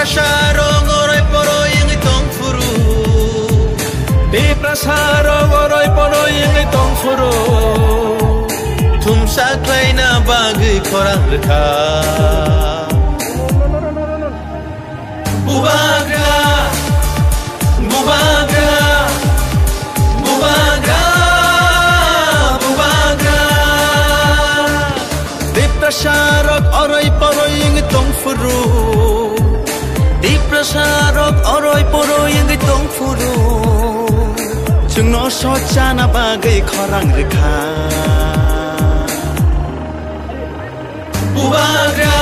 prasarong oroy poroy ang itong furu. Di prasarong oroy poroy ang itong furu. Tumsaklay na bagay korang reka. Bubaga, bubaga, bubaga, bubaga. Di prasarong oroy poroy ang itong furu. Di prasarong oroy poroy ang itong furu. Jungno socha na bagay korang reka. Bubaga,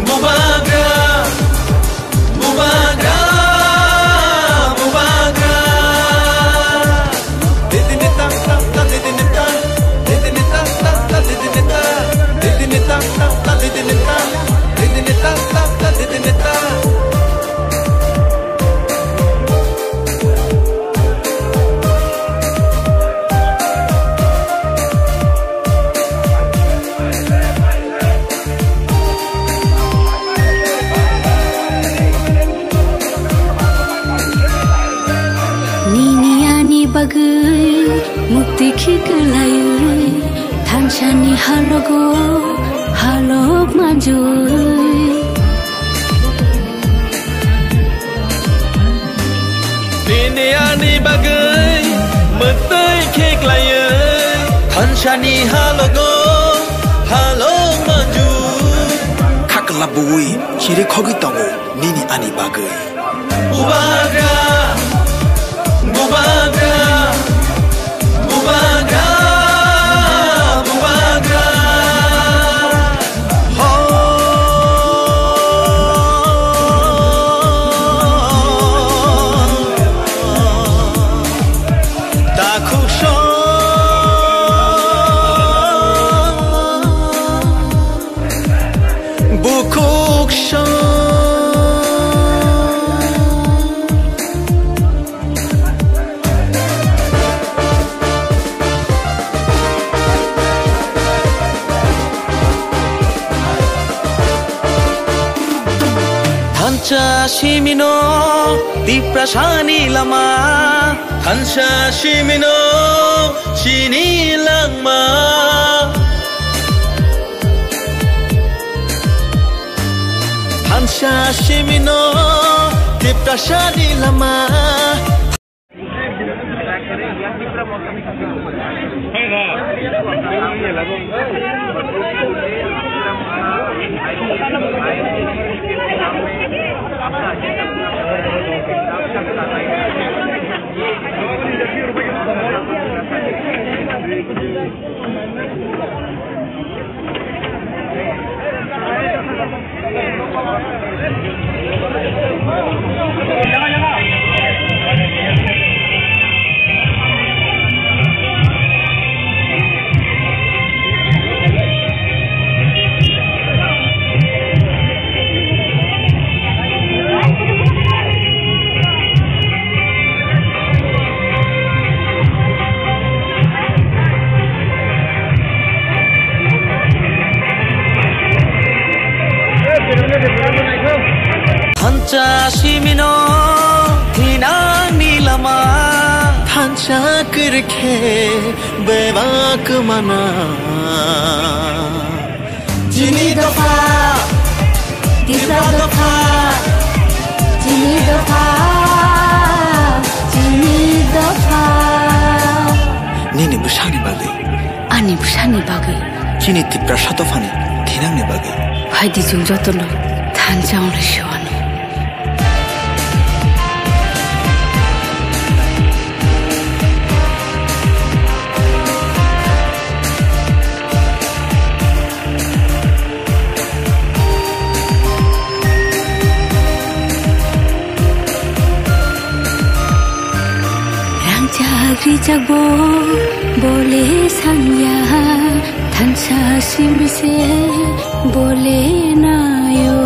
bubaga, bubaga, bubaga. Didinita, ta didinita, didinita, ta didinita, didinita, ta didinita, didinita, ta didinita. Bagai mukti khiklai thanchani halogo halok majoi Nini ani bagai mukti khiklai thanchani halogo halok majoi Kakla bui chiri khogi tongo nini ani bagai Bubaga, bubaga, bubaga, bubaga. Takusho, bukuksho. Hancha shimino di prasani lama Hancha shimino shini langma Hancha shimino di prasani lama Hancha shimino hina nilama Hancha kirke bebak mana Jini dofa Disa dofa Jini dofa Jini dofa Nini busani bagai Ani busani bagai Jini tipra shatofani thinangni bagai Haidi jung jotono thanchang le shwano Jagbo bole sanya thancha simise bole na yo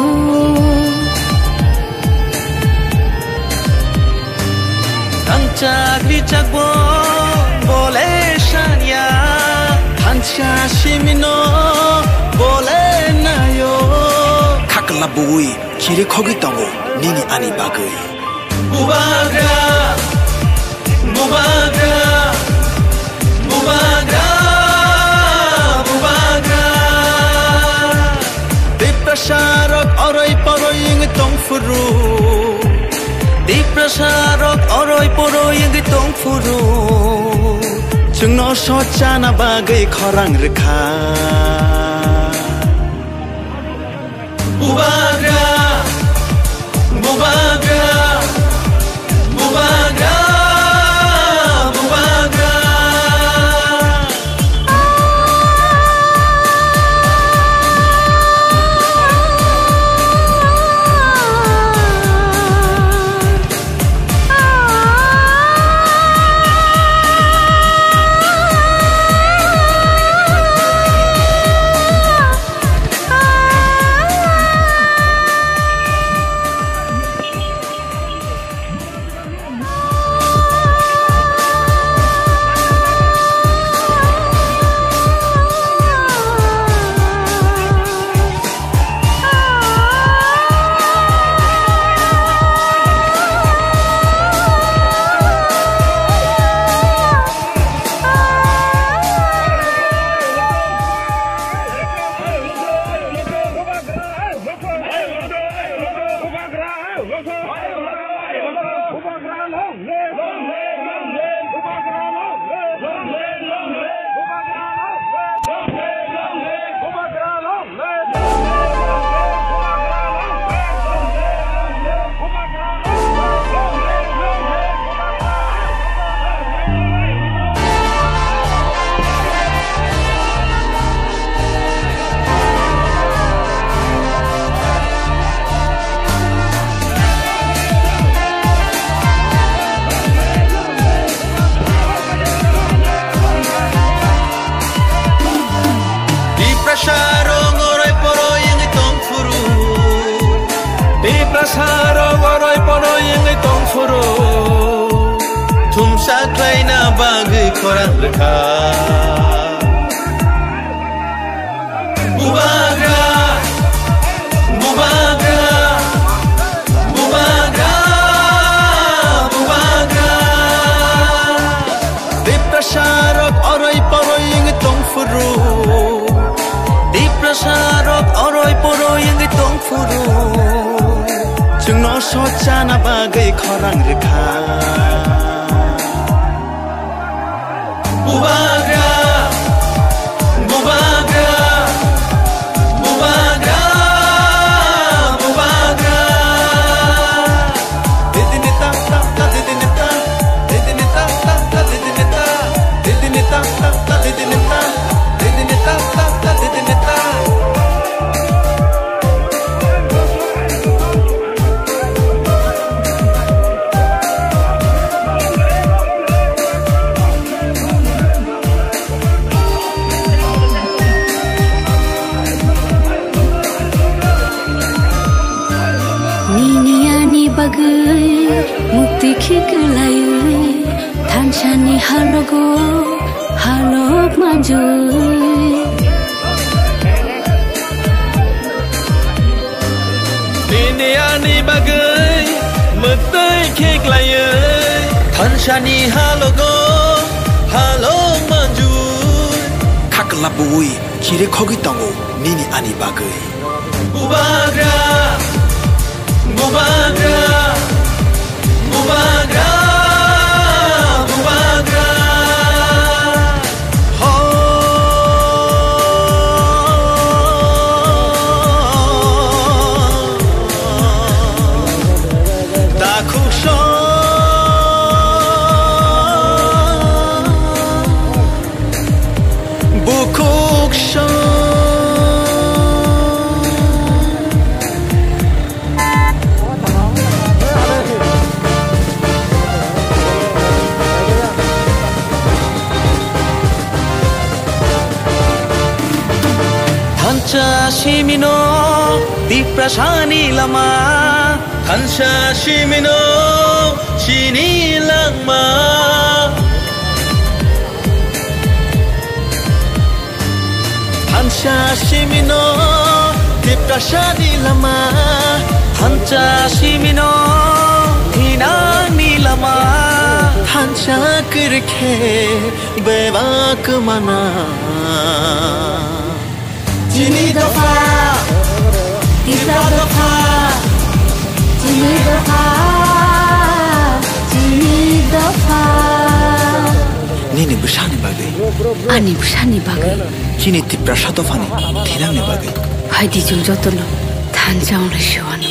thancha jagbo bole sanya thancha simino bole na yo Kakla bui chire khogi tongo nini ani bagai Mubagra Mubagra Mubagra Mubagra Deprasarok oroi poroi ing tong furu Deprasarok oroi poroi ing tong furu Chungno sochana bagai khorang rekha Mubagra Mubagra Mubagra Mubagra Saklaina bagai korang rekha Mubagra Mubagra Mubagra Mubagra Deprasarok oroi poroi ing tong furu Deprasarok oroi poroi ing tong furu Chungno sochana bagai korang rekha Mubagra Mubagra Mubagra Mubagra Didinita ta ta didinita Didinita ta ta didinita Didinita ta ta didinita Didinita ta ta didinita bagai mukti khikelayu thanchani halogo halok maju ini ani bagai mukti khikelayu thanchani halogo halok maju kaklabui chire khogi tongo nini ani bagai Mubagra Mubagra Mubagra Mubagra Takusho Bukuksho Shimino di prasani lama Hansha Shimino Shini Langma Hansha Shimino di prasadi lama hancha simino hinani lama hancha kirkhe bebak mana Jini dafa Tiga dafa Jini dafa Jini dafa Nini bersani bagai Ani bersani bagai Jini tipra satu fani Tidang ni bagai Hai di jung jotono Tan jauh na siwano